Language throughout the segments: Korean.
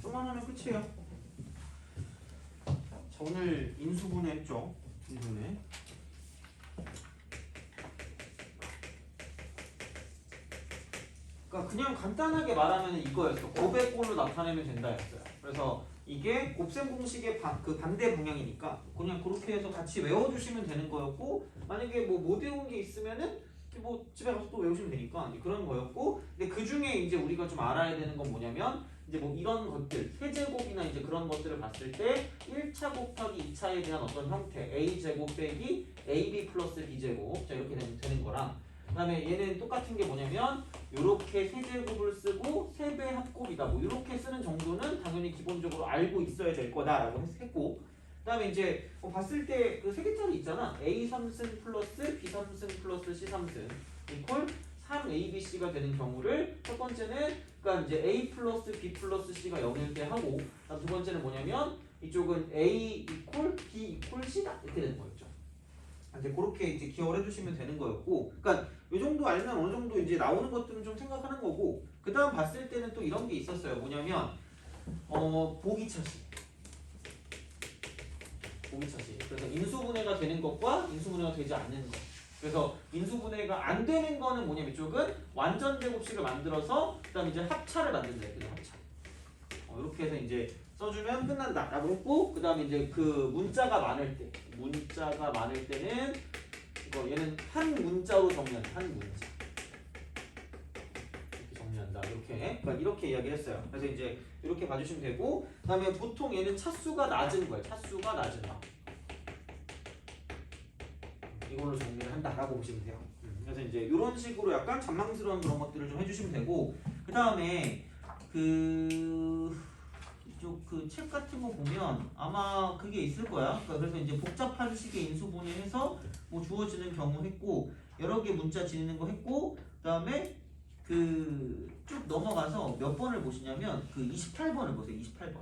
좀만 하면 끝이에요. 자, 오늘 인수분해 했죠. 인수분해. 그러니까 그냥 간단하게 말하면 이거였어. 곱의 꼴로 나타내면 된다 했어요. 그래서 이게 곱셈 공식의 그 반대 방향이니까 그냥 그렇게 해서 같이 외워주시면 되는 거였고, 만약에 뭐 못 외운 게 있으면은 뭐 집에 가서 또 외우시면 되니까 그런 거였고, 근데 그 중에 이제 우리가 좀 알아야 되는 건 뭐냐면 이제 뭐 이런 것들 세제곱이나 이제 그런 것들을 봤을 때 1차 곱하기 2차에 대한 어떤 형태 a제곱 빼기 ab 플러스 b제곱, 자 이렇게 되는 거랑, 그 다음에 얘는 똑같은 게 뭐냐면 요렇게 세제곱을 쓰고 세배 합곱이다 뭐 이렇게 쓰는 정도는 당연히 기본적으로 알고 있어야 될 거다라고 했고, 그 다음에 이제 뭐 봤을 때 그 세 개짜리 있잖아. a 3승 플러스 b 3승 플러스 c 3승 이퀄 3abc가 되는 경우를 첫 번째는 그러니까 이제 a 플러스 b 플러스 c가 0일 때 하고, 두 번째는 뭐냐면 이쪽은 a 이퀄 b 이퀄 c다 이렇게 되는 거였죠. 이제 그렇게 이제 기억을 해주시면 되는 거였고, 그러니까 이 정도 알면 어느 정도 이제 나오는 것들은 좀 생각하는 거고, 그 다음 봤을 때는 또 이런 게 있었어요. 뭐냐면 보기차식. 보기차식. 그래서 인수분해가 되는 것과 인수분해가 되지 않는 것. 그래서 인수분해가 안 되는 거는 뭐냐면 이쪽은 완전 제곱식을 만들어서 그다음 이제 합차를 만든다. 그죠? 합차. 이렇게 해서 이제 써주면 끝난다라고 했고, 그 다음에 이제 그 문자가 많을 때는 이거 얘는 한 문자로 정리한다. 한 문자. 이렇게 정리한다. 이렇게. 그러니까 이렇게 이야기했어요. 그래서 이제 이렇게 봐주시면 되고, 그 다음에 보통 얘는 차수가 낮은 거예요. 차수가 낮은 거. 이걸로 정리를 한다라고 보시면 돼요. 그래서 이제 이런 식으로 약간 잔망스러운 그런 것들을 좀 해주시면 되고, 그 다음에 이쪽 그 책 같은 거 보면 아마 그게 있을 거야. 그래서 이제 복잡한 식의 인수분해해서 뭐 주어지는 경우 했고, 여러 개 문자 지니는 거 했고, 그 다음에 그 쭉 넘어가서 몇 번을 보시냐면 그 28번을 보세요. 28번.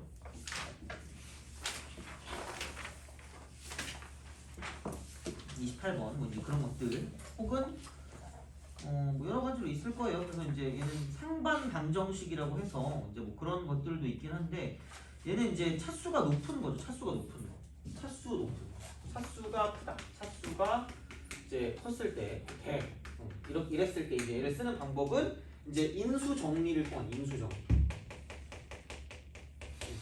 28번 뭐 이제 그런 것들 혹은 뭐 여러 가지로 있을 거예요. 그래서 이제 얘는 상반 방정식이라고 해서 이제 뭐 그런 것들도 있긴 한데, 얘는 이제 차수가 높은 거죠. 차수가 높은 거. 차수 높은 거. 차수가 크다. 차수가 이제 컸을 때 이랬을 때 이제 얘를 쓰는 방법은 이제 인수 정리를 통한 인수 정리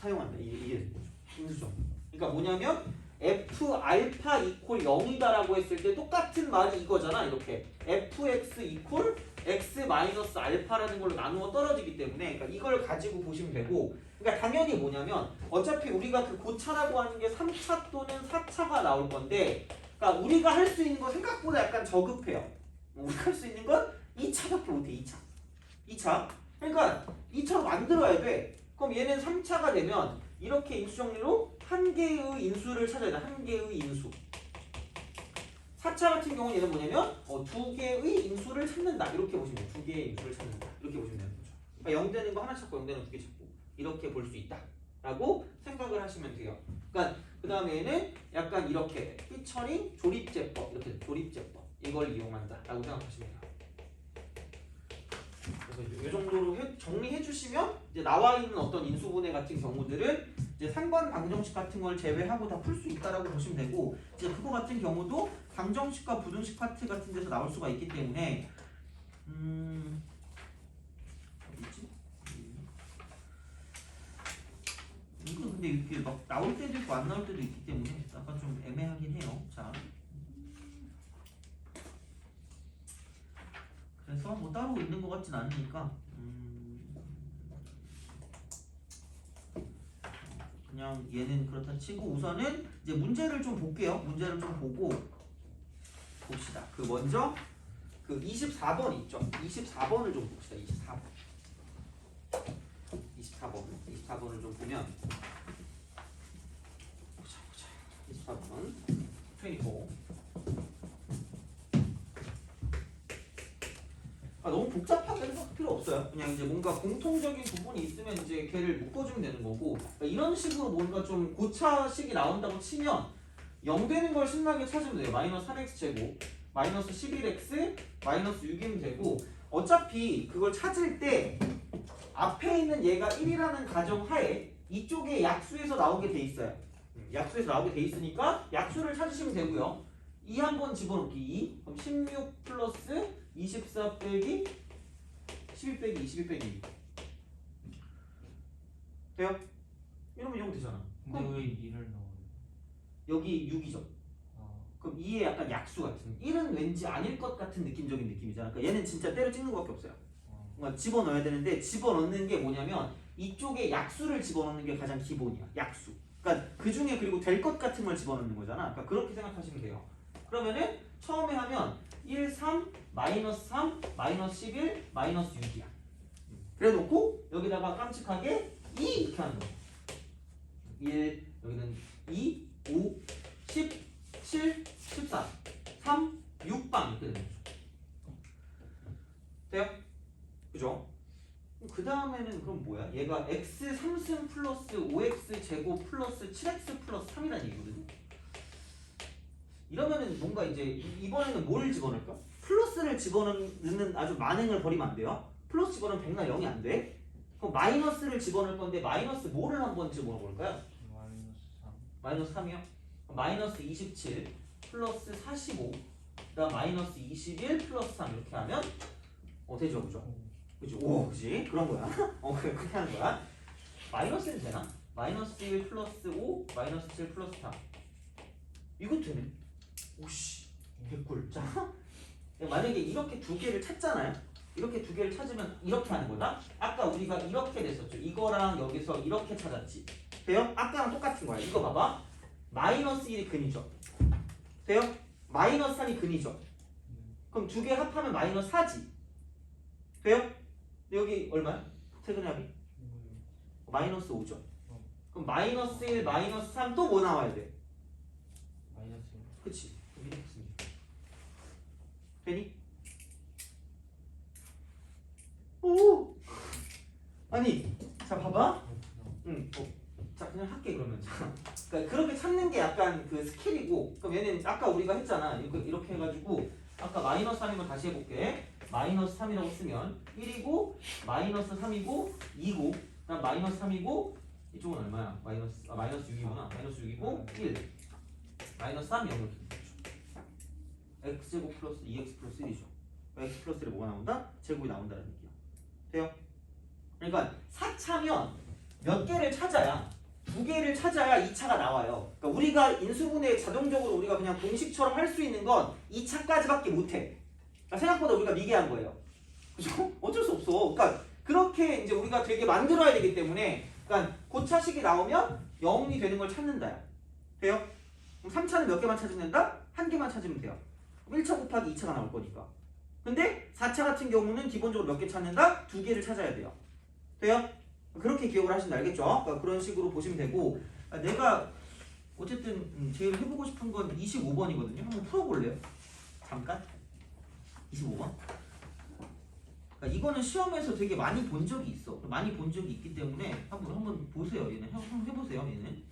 사용한다. 이게 인수 정리. 그러니까 뭐냐면 f 알파 이퀄 0이다라고 했을 때 똑같은 말이 이거잖아. 이렇게 fx 이퀄 x 마이너스 알파라는 걸로 나누어 떨어지기 때문에, 그러니까 이걸 가지고 보시면 되고, 그러니까 당연히 뭐냐면 어차피 우리가 그 고차라고 하는 게 3차 또는 4차가 나올 건데, 그러니까 우리가 할 수 있는 거 생각보다 약간 저급해요. 우리가 할 수 있는 건 2차밖에 못해. 2차. 그러니까 2차로 만들어야 돼. 그럼 얘는 3차가 되면 이렇게 인수 정리로 한 개의 인수를 찾아야 돼. 한 개의 인수. 4차 같은 경우는 얘는 뭐냐면 두 개의 인수를 찾는다. 이렇게 보시면 돼요. 두 개의 인수를 찾는다. 이렇게 보시면 되는 거죠. 그러니까 0 되는 거 하나 찾고 0 되는 거 두 개 찾고 이렇게 볼 수 있다. 라고 생각을 하시면 돼요. 그러니까 그 다음에 얘는 약간 이렇게 피처링 조립제법, 이렇게 조립제법 이걸 이용한다. 라고 생각하시면 돼요. 그래서 이 정도로 정리해 주시면 이제 나와 있는 어떤 인수분해 같은 경우들은 이제 상반 방정식 같은 걸 제외하고 다 풀 수 있다라고 보시면 되고, 이제 그거 같은 경우도 방정식과 부등식 파트 같은 데서 나올 수가 있기 때문에 어디지? 이거 근데 이렇게 막 나올 때도 있고 안 나올 때도 있기 때문에 약간 좀 애매하긴 해요. 자. 그래서 뭐 따로 있는 것 같진 않으니까 그냥 얘는 그렇다 치고 우선은 이제 문제를 좀 볼게요. 문제를 좀 보고 봅시다. 그 먼저 그 24번 있죠. 24번을 좀 봅시다. 24번을 좀 보면 보자. 24번 24. 너무 복잡하게 생각할 필요 없어요. 그냥 이제 뭔가 공통적인 부분이 있으면 이제 걔를 묶어주면 되는 거고, 그러니까 이런 식으로 뭔가 좀 고차식이 나온다고 치면 0 되는 걸 신나게 찾으면 돼요. 마이너스 3x 제곱, 마이너스 11x, 마이너스 6이면 되고, 어차피 그걸 찾을 때 앞에 있는 얘가 1이라는 가정하에 이쪽에 약수에서 나오게 돼 있어요. 약수에서 나오게 돼 있으니까 약수를 찾으시면 되고요. 2 한번 집어넣기 2. 그럼 16 플러스 24 빼기 12 빼기 22 빼기 2. 돼요? 이러면 이러면 되잖아. 근데 왜 2를 넣어요? 여기 6이죠. 그럼 2의 약간 약수 같은 1은 왠지 아닐 것 같은 느낌적인 느낌이잖아. 그러니까 얘는 진짜 때려 찍는 것밖에 없어요. 뭔가 집어넣어야 되는데 집어넣는 게 뭐냐면 이쪽에 약수를 집어넣는 게 가장 기본이야. 약수. 그러니까 그 중에 그리고 될 것 같은 걸 집어넣는 거잖아. 그러니까 그렇게 생각하시면 돼요. 그러면은 처음에 하면 1, 3, 마이너스 3, 마이너스 11, 마이너스 6이야. 그래 놓고 여기다가 깜찍하게 2 이렇게 하는 거야. 1, 여기는 2, 5, 10, 7, 14, 3, 6방 이렇게 되는 거죠. 돼요? 그죠? 그 다음에는 그럼 뭐야? 얘가 x 3승 플러스 5x 제곱 플러스 7x 플러스 3이라는 얘기거든요. 이러면은 뭔가 이제 이번에는 뭘 집어넣을까? 플러스를 집어넣는 아주 만행을 벌이면 안 돼요. 플러스 집어넣으면 100나 0이 안 돼. 그럼 마이너스를 집어넣을 건데 마이너스 뭐를 한번 집어넣어볼까요? 마이너스 3이요? 마이너스 27 플러스 45 그다음 마이너스 21 플러스 3 이렇게 하면 되죠 그죠? 그죠? 오 그지? 그런 거야. 그래 그렇게 하는 거야. 마이너스는 되나? 마이너스 1 플러스 5 마이너스 7 플러스 4 이거 되네. 오씨 개꿀. 자 만약에 이렇게 두 개를 찾잖아요. 이렇게 두 개를 찾으면 이렇게 하는 거다. 아까 우리가 이렇게 냈었죠. 이거랑 여기서 이렇게 찾았지. 돼요? 아까랑 똑같은 거야. 이거 봐봐. 마이너스 1이 근이죠. 돼요? 마이너스 3이 근이죠. 그럼 두 개 합하면 마이너스 4지. 돼요? 여기 얼마야? 최근의 합이? 마이너스 5죠. 그럼 마이너스 1, 마이너스 3 또 뭐 나와야 돼? 마이너스 1. 그치? 그럼 이렇게 쓰면 돼. 되니? 오! 아니, 자 봐봐. 자 그냥 할게 그러면. 그러니까 그렇게 찾는 게 약간 그 스킬이고. 그럼 얘는 아까 우리가 했잖아. 이렇게 해가지고 아까 마이너스 3이면 다시 해볼게. 마이너스 3이라고 쓰면 1이고 마이너스 3이고 2고 그다음 마이너스 3이고 이쪽은 얼마야? 마이너스 6이구나. 마이너스 6이고 1 마이너스 3 0 이렇게 x제곱 플러스 2x 플러스 1이죠. x 플러스 1에 뭐가 나온다? 제곱이 나온다는 얘기야. 돼요? 그러니까 4차면 몇 개를 찾아야 두 개를 찾아야 2차가 나와요. 그러니까 우리가 인수분해 자동적으로 우리가 그냥 공식처럼 할 수 있는 건 2차까지밖에 못해. 그러니까 생각보다 우리가 미개한 거예요. 그죠? 어쩔 수 없어. 그러니까 그렇게 이제 우리가 되게 만들어야 되기 때문에 그러니까 고차식이 나오면 0이 되는 걸 찾는다요. 돼요? 그럼 3차는 몇 개만 찾으면 된다? 한 개만 찾으면 돼요. 1차 곱하기 2차가 나올 거니까. 근데 4차 같은 경우는 기본적으로 몇 개 찾는다? 두 개를 찾아야 돼요. 돼요? 그렇게 기억을 하시면 알겠죠? 그러니까 그런 식으로 보시면 되고 내가 어쨌든 제일 해보고 싶은 건 25번이거든요. 한번 풀어볼래요? 잠깐? 25번? 그러니까 이거는 시험에서 되게 많이 본 적이 있어. 많이 본 적이 있기 때문에 한번 보세요. 얘는 한번 해보세요. 얘는.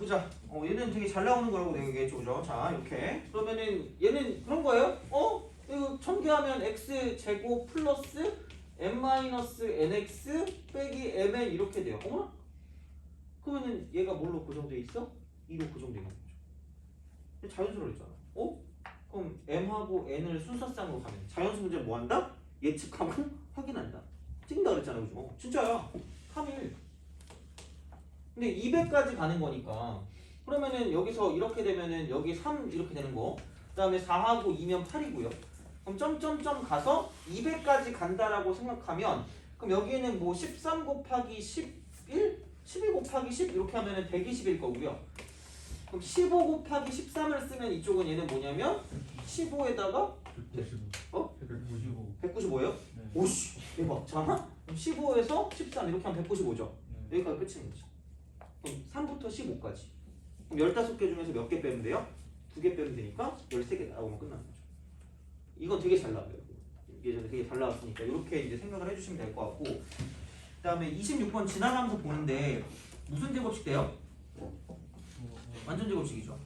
보자. 얘는 되게 잘 나오는 거라고 내가 얘기했죠, 그죠? 자, 이렇게. 그러면은 얘는 그런 거예요? 이거 전개하면 x 제곱 플러스 n-nx 빼기 mn 이렇게 돼요. 어머나? 그러면은 얘가 뭘로 고정돼 있어? 2로 고정돼 있는 거죠. 자연수로 했잖아. 그럼 m하고 n을 순서쌍으로 가면 자연수 문제는 뭐 한다? 예측하고 확인한다. 찍는다 그랬잖아, 그죠? 진짜야. 3일. 근데 200까지 가는 거니까 그러면은 여기서 이렇게 되면은 여기 3 이렇게 되는 거. 그 다음에 4하고 2면 8이고요. 그럼 점점점 가서 200까지 간다라고 생각하면 그럼 여기에는 뭐 13 곱하기 11? 12 곱하기 10 이렇게 하면은 120일 거고요. 그럼 15 곱하기 13을 쓰면 이쪽은 얘는 뭐냐면 15에다가 195. 195예요? 네. 오씨 대박. 자, 그럼 15에서 13 이렇게 하면 195죠. 네. 여기까지 끝인 거지. 그럼 3부터 15까지. 그럼 15개 중에서 몇 개 빼면 돼요? 2개 빼면 되니까 13개 나오면 끝나는 거죠. 이건 되게 잘 나와요. 예전에 되게 잘 나왔으니까 이렇게 이제 생각을 해주시면 될 것 같고, 그 다음에 26번 지나가면서 보는데 무슨 제곱식 돼요? 완전 제곱식이죠.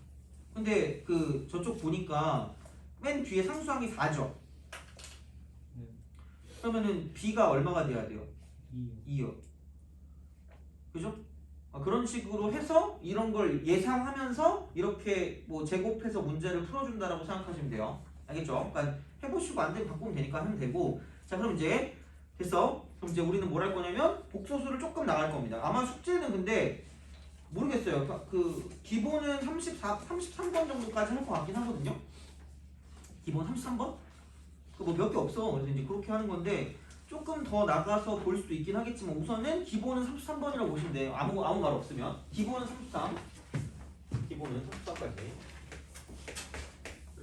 근데 그 저쪽 보니까 맨 뒤에 상수항이 4죠. 네. 그러면은 b가 얼마가 돼야 돼요? 2요. 2요. 그죠? 그런 식으로 해서 이런 걸 예상하면서 이렇게 뭐 제곱해서 문제를 풀어준다라고 생각하시면 돼요. 알겠죠? 그러니까 해보시고 안 되면 바꾸면 되니까 하면 되고. 자, 그럼 이제 됐어. 그럼 이제 우리는 뭘 할 거냐면 복소수를 조금 나갈 겁니다. 아마 숙제는 근데 모르겠어요. 그 기본은 33번 정도까지 할 것 같긴 하거든요. 기본 33번? 그 뭐 몇 개 없어. 그래서 이제 그렇게 하는 건데 조금 더 나가서 볼 수도 있긴 하겠지만 우선은 기본은 33번이라고 보시면 돼요. 아무 말 없으면 기본은 33. 기본은 33까지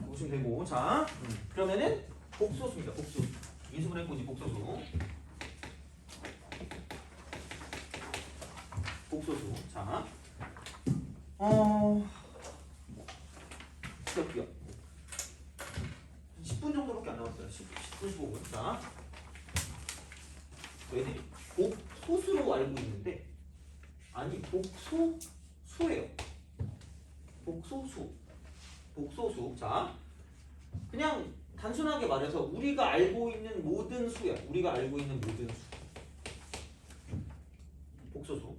보시면 되고. 자, 그러면은 복소수입니다. 복소수. 인수분해꼴이 복소수. 복소수. 자, 시작할게요. 10분 정도밖에 안 남았어요. 10분, 15분. 자, 얘들이 복소수로 알고 있는데 아니 복소수예요. 복소수. 복소수. 자, 그냥 단순하게 말해서 우리가 알고 있는 모든 수야. 우리가 알고 있는 모든 수. 복소수.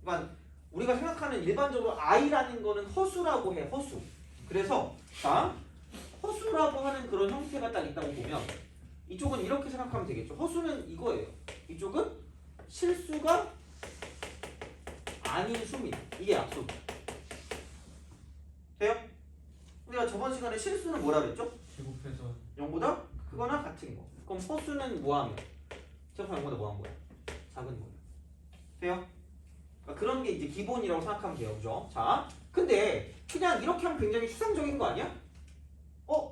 그러니까 우리가 생각하는 일반적으로 i라는 거는 허수라고 해. 허수. 그래서 자, 허수라고 하는 그런 형태가 딱 있다고 보면 이쪽은 이렇게 생각하면 되겠죠. 허수는 이거예요. 이쪽은 실수가 아닌 수입니다. 이게 약수. 돼요? 우리가 저번 시간에 실수는 뭐라 그랬죠? 제곱해서 0보다 크거나 같은 거. 그럼 허수는 뭐하면? 제곱하면 0보다 뭐한 거야? 작은 거야. 돼요? 그러니까 그런 게 이제 기본이라고 생각하면 돼요. 그죠? 자, 근데 그냥 이렇게 하면 굉장히 추상적인 거 아니야?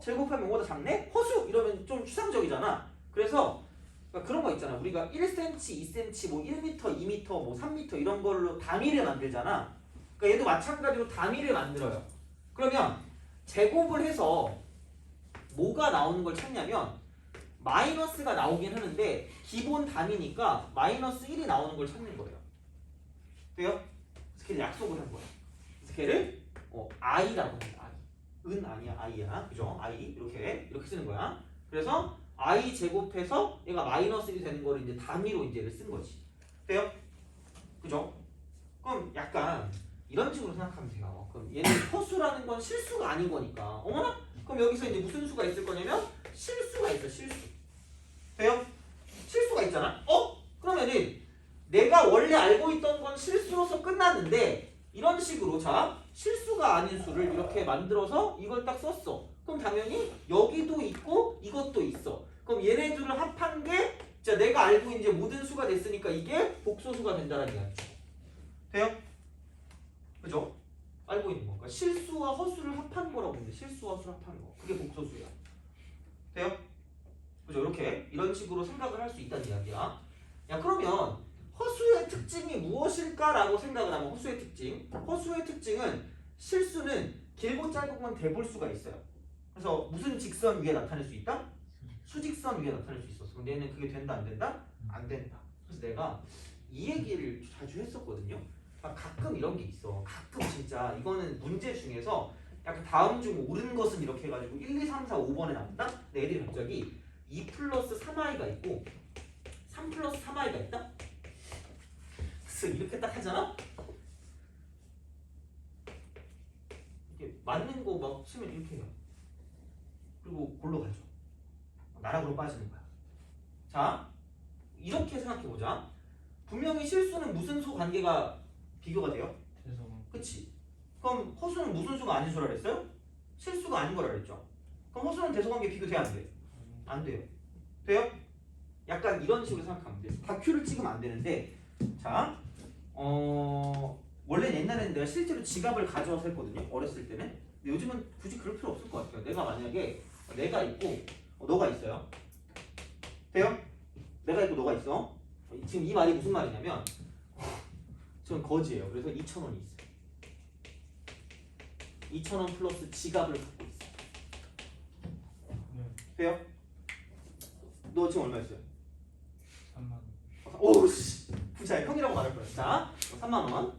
제곱하면 0보다 작네? 허수! 이러면 좀 추상적이잖아. 그래서 그러니까 그런 거 있잖아. 우리가 1cm, 2cm, 뭐 1m, 2m, 뭐 3m 이런 걸로 단위를 만들잖아. 그러니까 얘도 마찬가지로 단위를 만들어요. 그러면 제곱을 해서 뭐가 나오는 걸 찾냐면 마이너스가 나오긴 하는데 기본 단위니까 마이너스 1이 나오는 걸 찾는 거예요. 돼요? 그래서 걔를 약속을 한 거예요. 그래서 걔를 i라고 합니다. 은 아니야, i야. 그죠? i 이렇게 쓰는 거야. 그래서 i 제곱해서 얘가 마이너스 1이 되는 거를 이제 단위로 이제 쓴 거지. 돼요? 그죠? 그럼 약간 이런 식으로 생각하면 돼요. 그럼 얘는 허수라는 건 실수가 아닌 거니까. 어머나? 그럼 여기서 이제 무슨 수가 있을 거냐면 실수가 있어. 실수. 돼요? 실수가 있잖아. 그러면은 내가 원래 알고 있던 건 실수로서 끝났는데 이런 식으로 자 실수가 아닌 수를 이렇게 만들어서 이걸 딱 썼어. 그럼 당연히 여기도 있고 이것도 있어. 그럼 얘네 둘을 합한 게 자 내가 알고 이제 모든 수가 됐으니까 이게 복소수가 된다는 이야기죠. 돼요? 그죠? 알고 있는 거니까 실수와 허수를 합한 거라고 보는데 실수와 허수를 합한 거 그게 복소수야. 돼요? 그죠? 이렇게 이런 식으로 생각을 할 수 있다는 이야기야. 야 그러면 허수의 특징이 무엇일까라고 생각을 하면 허수의 특징은 실수는 길고 짧은 건 대볼 수가 있어요. 그래서 무슨 직선 위에 나타낼 수 있다? 수직선 위에 나타낼 수 있었어. 근데 얘는 그게 된다 안 된다? 안 된다. 그래서 내가 이 얘기를 자주 했었거든요. 가끔 이런 게 있어. 가끔 진짜 이거는 문제 중에서 약간 다음 중 옳은 것은 이렇게 해가지고 1, 2, 3, 4, 5번에 나온다? 근데 애들이 갑자기 2 플러스 3i가 있고 3 플러스 3i가 있다? 그래서 이렇게 딱 하잖아? 이렇게 맞는 거 막 치면 이렇게 해요. 그리고 골로 가죠. 나락으로 빠지는 거야. 자, 이렇게 생각해보자. 분명히 실수는 무슨 수 관계가 비교가 돼요? 대성함. 그치? 그럼 허수는 무슨 수가 아닌 수라 그랬어요? 실수가 아닌 거라 그랬죠? 그럼 허수는 대소관계 비교돼 안 돼? 안 돼요. 돼요? 약간 이런 식으로 생각하면 돼요. 다큐를 찍으면 안 되는데 자, 원래 옛날에는 내가 실제로 지갑을 가져와서 했거든요. 어렸을 때는. 근데 요즘은 굳이 그럴 필요 없을 것 같아요. 내가 만약에 내가 있고 너가 있어요. 돼요? 내가 있고 너가 있어. 지금 이 말이 무슨 말이냐면 저는 거지예요. 그래서 2,000원이 있어요. 2,000원 플러스 지갑을 갖고 있어요. 네. 돼요? 너 지금 얼마 있어요? 3만 원. 오우씨 부자야. 형이라고 말할 거야. 자 3만원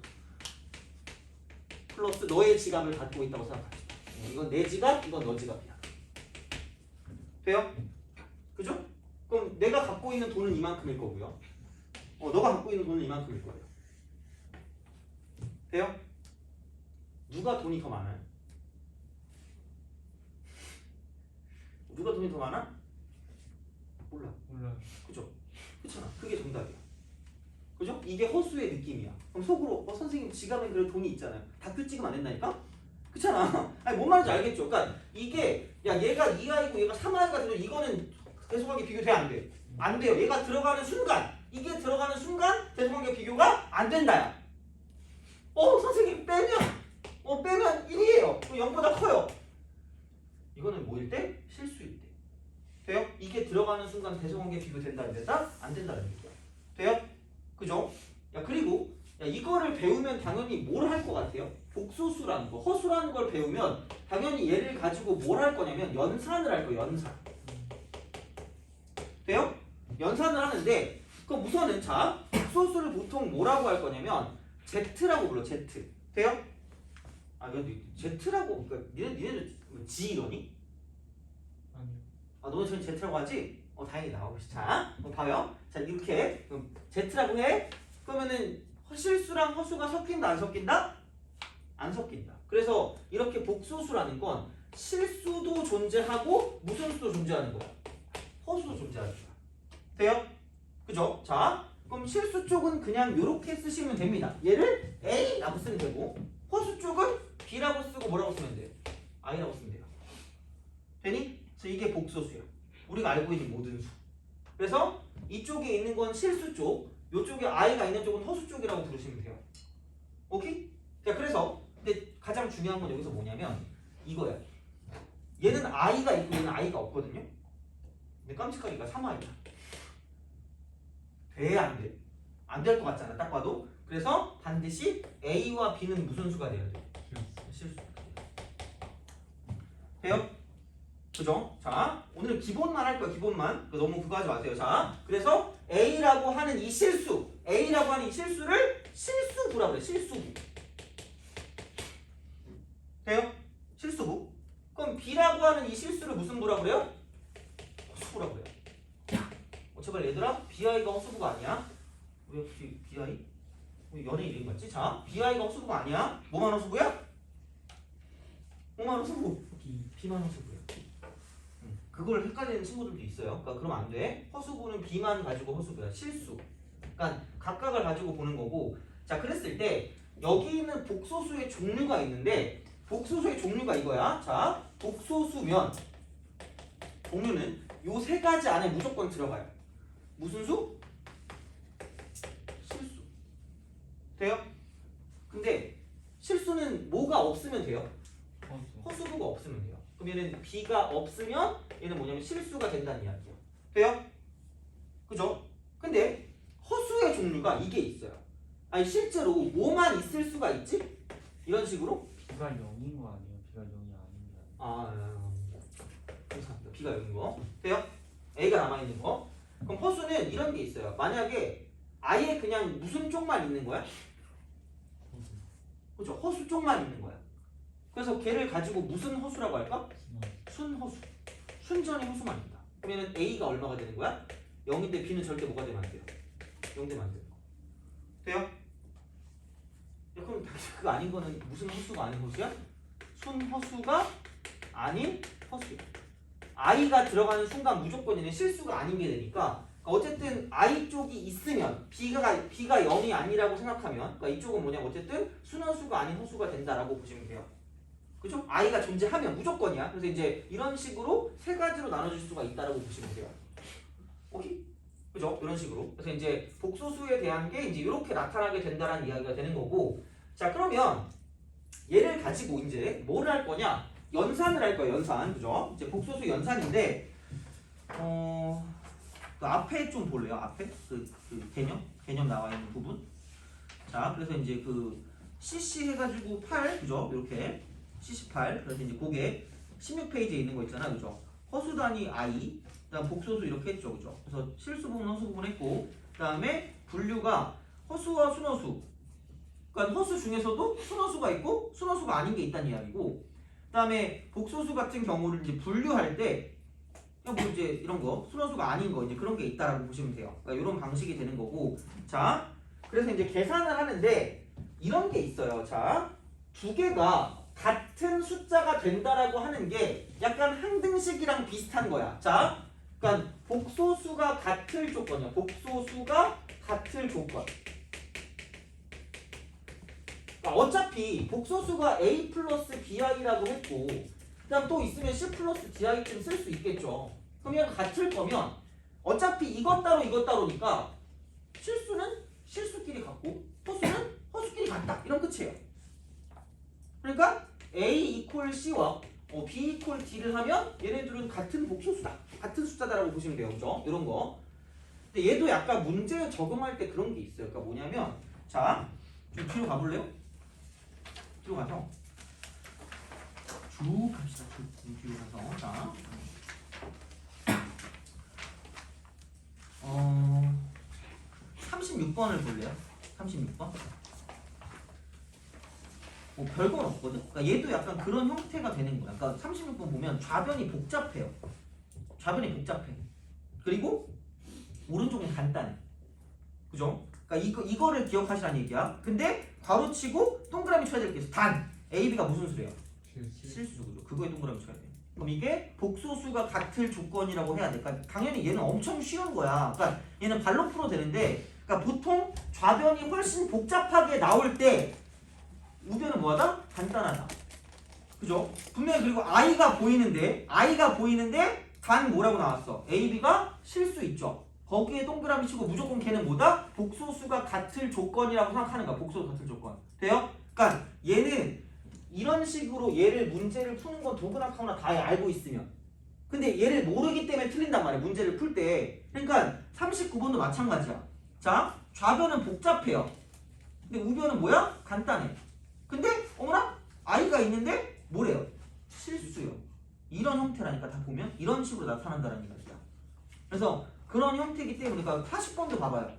플러스 너의 지갑을 갖고 있다고 생각하죠. 이건 내 지갑, 이건 너 지갑이야. 돼요? 그죠? 그럼 내가 갖고 있는 돈은 이만큼일 거고요. 너가 갖고 있는 돈은 이만큼일 거예요. 돼요? 누가 돈이 더 많아요? 누가 돈이 더 많아? 몰라. 몰라요. 그죠? 그렇잖아. 그게 정답이야. 그죠? 이게 허수의 느낌이야. 그럼 속으로 선생님 지갑에 그래 돈이 있잖아요. 다큐 찍으면 안 된다니까? 그렇잖아. 아니 뭔 말인지 알겠죠? 그러니까 이게 야 얘가 2i고 얘가 3i가 돼도 이거는 대소관계 비교돼 안 돼? 안 돼요. 얘가 들어가는 순간 이게 들어가는 순간 대소관계 비교가 안 된다야. 선생님 빼면 1이에요. 0보다 커요. 이거는 뭐일 때? 실수일 때. 돼요? 이게 들어가는 순간 대소관계 비교된다 안 된다? 안 된다는 얘기야. 돼요? 그죠? 야 그리고 이거를 배우면 당연히 뭘 할 것 같아요? 복소수라는 거, 허수라는 걸 배우면 당연히 얘를 가지고 뭘 할 거냐면 연산을 할 거예요. 연산. 돼요? 연산을 하는데 그럼 우선은 자 복소수를 보통 뭐라고 할 거냐면 Z라고 불러. Z. 돼요? 근데 Z라고 그러니까 니네들 G 이러니? 아니요. 너는 지금 Z라고 하지? 다행이다. 자, 봐요. 자, 이렇게 Z라고 해. 그러면은 실수랑 허수가 섞인다, 안 섞인다? 안 섞인다. 그래서 이렇게 복소수라는 건 실수도 존재하고 무슨 수도 존재하는 거야? 허수도 존재하는 거야. 돼요? 그죠? 자, 그럼 실수 쪽은 그냥 이렇게 쓰시면 됩니다. 얘를 A라고 쓰면 되고 허수 쪽은 B라고 쓰고 뭐라고 쓰면 돼요? I라고 쓰면 돼요. 되니? 그래서 이게 복소수야. 우리가 알고 있는 모든 수. 그래서 이쪽에 있는 건 실수 쪽, 이쪽에 i가 있는 쪽은 허수 쪽이라고 부르시면 돼요. 오케이? 자, 그래서 근데 가장 중요한 건 여기서 뭐냐면 이거야. 얘는 i가 있고 얘는 i가 없거든요. 근데 깜찍하기가 3i야. 돼? 안 돼? 안 될 것 같잖아. 딱 봐도. 그래서 반드시 a와 b는 무슨 수가 돼야 돼? 실수. 돼요? 그죠? 자, 오늘 기본만 할 거야, 기본만. 너무 그거 하지 마세요. 자, 그래서 A라고 하는 이 실수, A라고 하는 이 실수를 실수부라고 그래, 실수부. 돼요? 실수부. 그럼 B라고 하는 이 실수를 무슨 부라고 그래요? 허수부라고 그래요. 제발 얘들아, BI가 허수부가 아니야. 왜 혹시 BI? 왜 연예인 이름 같지? 자, BI가 허수부가 아니야. 뭐만 허수부야? 뭐만 허수부? B만 허수부야. 그걸 헷갈리는 친구들도 있어요. 그러니까 그러면 안 돼. 허수부는 B만 가지고 허수부야. 실수. 그러니까 각각을 가지고 보는 거고. 자, 그랬을 때 여기 있는 복소수의 종류가 있는데 복소수의 종류가 이거야. 자, 복소수면 종류는 요 세 가지 안에 무조건 들어가요. 무슨 수? 실수. 돼요? 근데 실수는 뭐가 없으면 돼요? 허수부가 없으면 돼요. 그럼 얘는 B가 없으면 얘는 뭐냐면 실수가 된다는 이야기야. 돼요? 그죠? 근데 허수의 종류가 이게 있어요. 아니 실제로 뭐만 있을 수가 있지? 이런 식으로? B가 0인 거 아니에요? B가 0이 아닌 게 감사합니다. B가 0인 거. 돼요? A가 남아있는 거. 그럼 허수는 이런 게 있어요. 만약에 아예 그냥 무슨 쪽만 있는 거야? 그죠? 허수 쪽만 있는 거야. 그래서 걔를 가지고 무슨 허수라고 할까? 순허수. 순전히 허수만 있다. 그러면 A가 얼마가 되는 거야? 0인데 B는 절대 뭐가 되면 안 돼요? 0 되면 안 돼요. 돼요? 야, 그럼 그거 아닌 거는 무슨 허수가 아닌 허수야? 순허수가 아닌 허수야. I가 들어가는 순간 무조건 얘는 실수가 아닌 게 되니까 어쨌든 I 쪽이 있으면 B가 0이 아니라고 생각하면 그러니까 이쪽은 뭐냐 어쨌든 순허수가 아닌 허수가 된다라고 보시면 돼요. 그죠? I가 존재하면 무조건이야. 그래서 이제 이런 식으로 세 가지로 나눠질 수가 있다라고 보시면 돼요. 오케이? 그죠? 이런 식으로. 그래서 이제 복소수에 대한 게 이제 이렇게 나타나게 된다라는 이야기가 되는 거고. 자, 그러면 얘를 가지고 이제 뭘 할 거냐? 연산을 할 거예요. 연산. 그죠? 이제 복소수 연산인데 그 앞에 좀 볼래요? 앞에 그 개념 나와 있는 부분. 자, 그래서 이제 그 CC 해가지고 8 그죠? 이렇게 CC8 그래서 이제 그게 16페이지에 있는 거 있잖아, 그죠? 허수 단위 I 그다음 복소수 이렇게 했죠, 그죠? 그래서 실수 부분, 허수 부분 했고 그다음에 분류가 허수와 순허수. 그러니까 허수 중에서도 순허수가 있고 순허수가 아닌 게 있다는 이야기고. 그다음에 복소수 같은 경우를 이제 분류할 때 뭐 이제 이런 거 순허수가 아닌 거 이제 그런 게 있다라고 보시면 돼요. 그러니까 이런 방식이 되는 거고. 자, 그래서 이제 계산을 하는데 이런 게 있어요. 자, 두 개가 같은 숫자가 된다라고 하는 게 약간 항등식이랑 비슷한 거야. 자, 그러니까 복소수가 같을 조건이야. 복소수가 같을 조건. 그러니까 어차피 복소수가 A 플러스 BI라고 했고 그다음 또 있으면 C 플러스 DI쯤 쓸 수 있겠죠. 그러면 같을 거면 어차피 이것 따로 이것 따로니까 실수는 실수끼리 같고 허수는 허수끼리 같다. 이런 끝이에요. 그러니까 A 이퀄 C와 B 이퀄 D를 하면 얘네들은 같은 복소수다. 같은 숫자다라고 보시면 돼요. 그죠? 이런 거. 근데 얘도 약간 문제 적용할 때 그런 게 있어요. 그러니까 뭐냐면 자, 좀 뒤로 가볼래요? 뒤로 가서 쭉 갑시다. 쭉 뒤로 가서 자 36번을 볼래요? 36번. 뭐 별건 없거든. 그러니까 얘도 약간 그런 형태가 되는 거야. 그러니까 36번 보면 좌변이 복잡해요. 좌변이 복잡해. 그리고 오른쪽은 간단해. 그죠? 그러니까 이거를 기억하시라는 얘기야. 근데 괄호치고 동그라미 쳐야 될 게 있어. 단 A, B가 무슨 수래요? 실수죠. 그죠? 그거에 동그라미 쳐야 돼. 그럼 이게 복소수가 같을 조건이라고 해야 돼. 그러니까 당연히 얘는 엄청 쉬운 거야. 그러니까 얘는 발로 풀어도 되는데 그러니까 보통 좌변이 훨씬 복잡하게 나올 때 우변은 뭐하다? 간단하다. 그죠? 분명히 그리고 I가 보이는데 단 뭐라고 나왔어? A, B가 실수 있죠. 거기에 동그라미 치고 무조건 걔는 뭐다? 복소수가 같을 조건이라고 생각하는 거야. 복소수 같을 조건. 돼요? 그러니까 얘는 이런 식으로 얘를 문제를 푸는 건 도구나 카우나 다 알고 있으면 근데 얘를 모르기 때문에 틀린단 말이야. 문제를 풀 때. 그러니까 39번도 마찬가지야. 자, 좌변은 복잡해요. 근데 우변은 뭐야? 간단해. 근데 어머나? I가 있는데 뭐래요? 실수요. 이런 형태라니까 다 보면 이런 식으로 나타난다는 얘기야. 그래서 그런 형태이기 때문에 그러니까 40번도 봐봐요.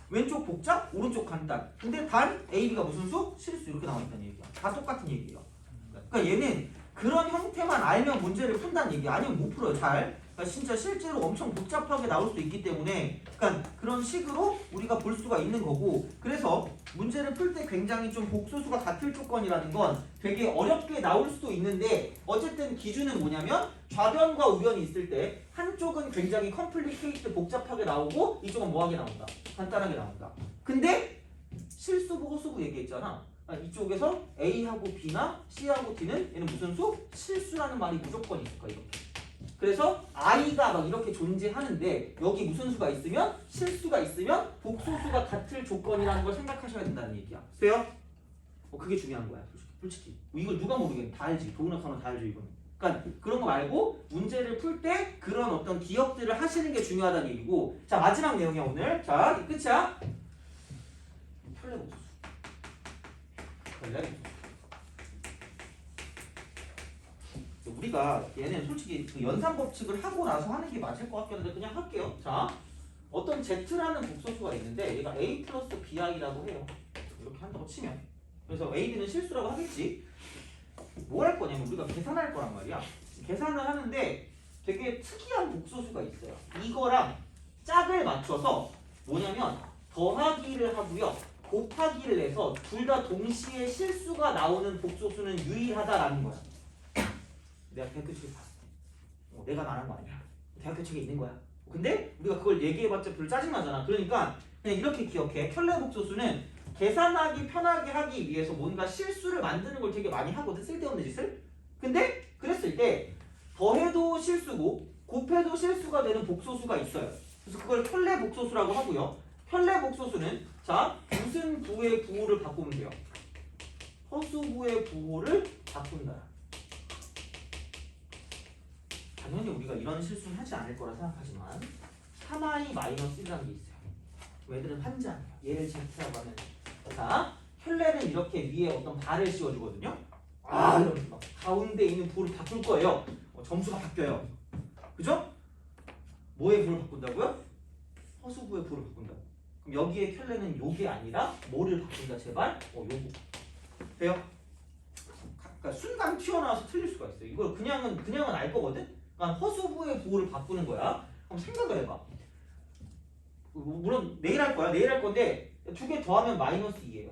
왼쪽 복잡, 오른쪽 간단. 근데 단 A, B가 무슨 수? 실수 이렇게 나와 있다는 얘기야. 다 똑같은 얘기예요. 그러니까 얘는 그런 형태만 알면 문제를 푼다는 얘기야. 아니면 못 풀어요. 잘. 그러니까 진짜 실제로 엄청 복잡하게 나올 수 있기 때문에 그러니까 그런 식으로 우리가 볼 수가 있는 거고 그래서 문제를 풀 때 굉장히 좀 복소수가 같을 조건이라는 건 되게 어렵게 나올 수도 있는데 어쨌든 기준은 뭐냐면 좌변과 우변이 있을 때 한쪽은 굉장히 컴플리케이트 복잡하게 나오고 이쪽은 뭐하게 나온다? 간단하게 나온다. 근데 실수부 허수부 얘기했잖아. 이쪽에서 A하고 B나 C하고 D는 얘는 무슨 수? 실수라는 말이 무조건 있을 거야. 이렇게. 그래서 I가 막 이렇게 존재하는데 여기 무슨 수가 있으면 실수가 있으면 복소수가 같을 조건이라는 걸 생각하셔야 된다는 얘기야. 돼요? 그게 중요한 거야. 솔직히. 이걸 누가 모르겠네. 다 알지. 도우나 카우나 다 알죠 이거는. 그러니까 그런 거 말고 문제를 풀 때 그런 어떤 기억들을 하시는 게 중요하다는 얘기고 자 마지막 내용이야 오늘. 자 끝이야. 혈례복소수. 우리가 얘는 솔직히 그 연산 법칙을 하고 나서 하는 게 맞을 것 같긴 한데 그냥 할게요. 자, 어떤 Z라는 복소수가 있는데 얘가 A 플러스 BI라고 해요. 이렇게 한다고 치면 그래서 A, B는 실수라고 하겠지. 뭘 할 거냐면 우리가 계산할 거란 말이야. 계산을 하는데 되게 특이한 복소수가 있어요. 이거랑 짝을 맞춰서 뭐냐면 더하기를 하고요. 곱하기를 해서 둘 다 동시에 실수가 나오는 복소수는 유일하다라는 거야. 내가 대학교 책에 봤어. 내가 말한 거 아니야. 대학교 책에 있는 거야. 근데 우리가 그걸 얘기해봤자 별로 짜증나잖아. 그러니까 그냥 이렇게 기억해. 켤레 복소수는 계산하기 편하게 하기 위해서 뭔가 실수를 만드는 걸 되게 많이 하거든. 쓸데없는 짓을. 근데 그랬을 때 더해도 실수고 곱해도 실수가 되는 복소수가 있어요. 그래서 그걸 켤레 복소수라고 하고요. 켤레 복소수는 자 무슨 부의 부호를 바꾸면 돼요? 허수부의 부호를 바꾼다. 당연히 우리가 이런 실수는 하지 않을 거라 생각하지만 3i 마이너스 1이라는 게 있어요. 애들은 환장해요. 얘를 Z라고 하면 자 켤레는 이렇게 위에 어떤 발을 씌워주거든요. 아 이러면서 막 가운데 있는 부호를 바꿀 거예요. 점수가 바뀌어요. 그죠? 뭐의 부호를 바꾼다고요? 허수부의 부호를 바꾼다고. 그럼 여기에 켤레는 요게 아니라 뭐를 바꾼다 제발? 요거. 돼요? 그러니까 순간 튀어나와서 틀릴 수가 있어요. 이걸 그냥은 알 거거든? 그러니까 허수부의 부호를 바꾸는 거야. 한번 생각을 해봐. 물론 내일 할 거야. 내일 할 건데 두 개 더하면 마이너스 2예요.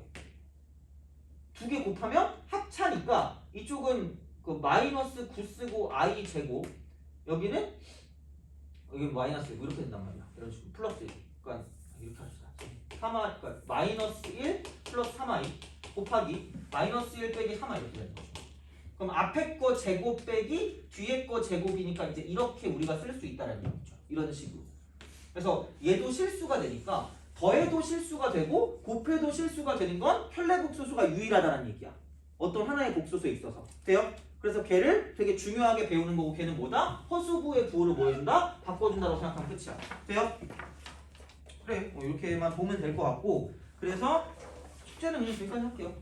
두 개 곱하면 합차니까 이쪽은 그 마이너스 9 쓰고 i 제곱 여기는 여기 마이너스 1 이렇게 된단 말이야. 이런 식으로 플러스 1. 그러니까 이렇게 합시다. 3i 그러니까 마이너스 1 플러스 3i 곱하기 마이너스 1 빼기 3i 이렇게 되는 거죠. 그럼 앞에 거 제곱 빼기 뒤에 거 제곱이니까 이제 이렇게 우리가 쓸 수 있다는 얘기죠. 이런 식으로. 그래서 얘도 실수가 되니까 더해도 실수가 되고 곱해도 실수가 되는 건 켤레 복소수가 유일하다는 얘기야. 어떤 하나의 복소수에 있어서. 돼요? 그래서 걔를 되게 중요하게 배우는 거고 걔는 뭐다? 허수부의 부호를 뭐 해준다? 바꿔준다고 생각하면 끝이야. 돼요? 그래. 이렇게만 보면 될 것 같고 그래서 숙제는 그냥 여기까지 할게요.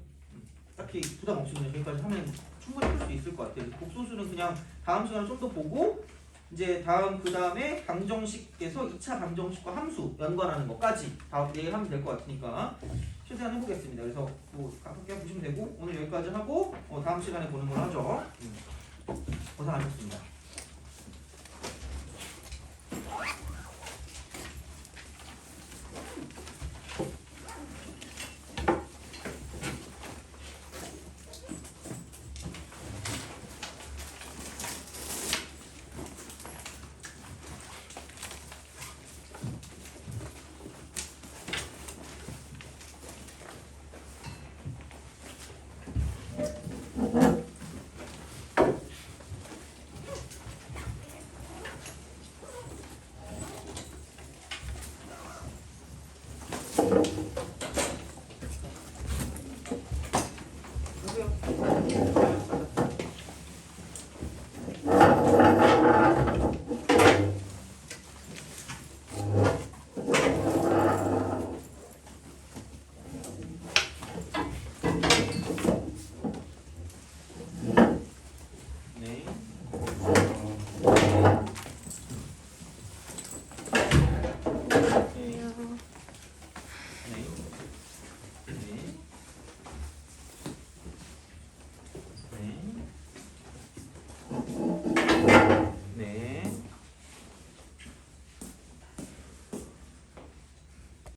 딱히 부담 없이 그냥 여기까지 하면 충분히 풀 수 있을 것 같아요. 복소수는 그냥 다음 시간에 좀 더 보고 이제 그 다음에 방정식에서 2차 방정식과 함수 연관하는 것까지 내일 하면 될 것 같으니까 최대한 해보겠습니다. 그래서 뭐 가볍게 보시면 되고 오늘 여기까지 하고 다음 시간에 보는 걸 하죠. 고생하셨습니다.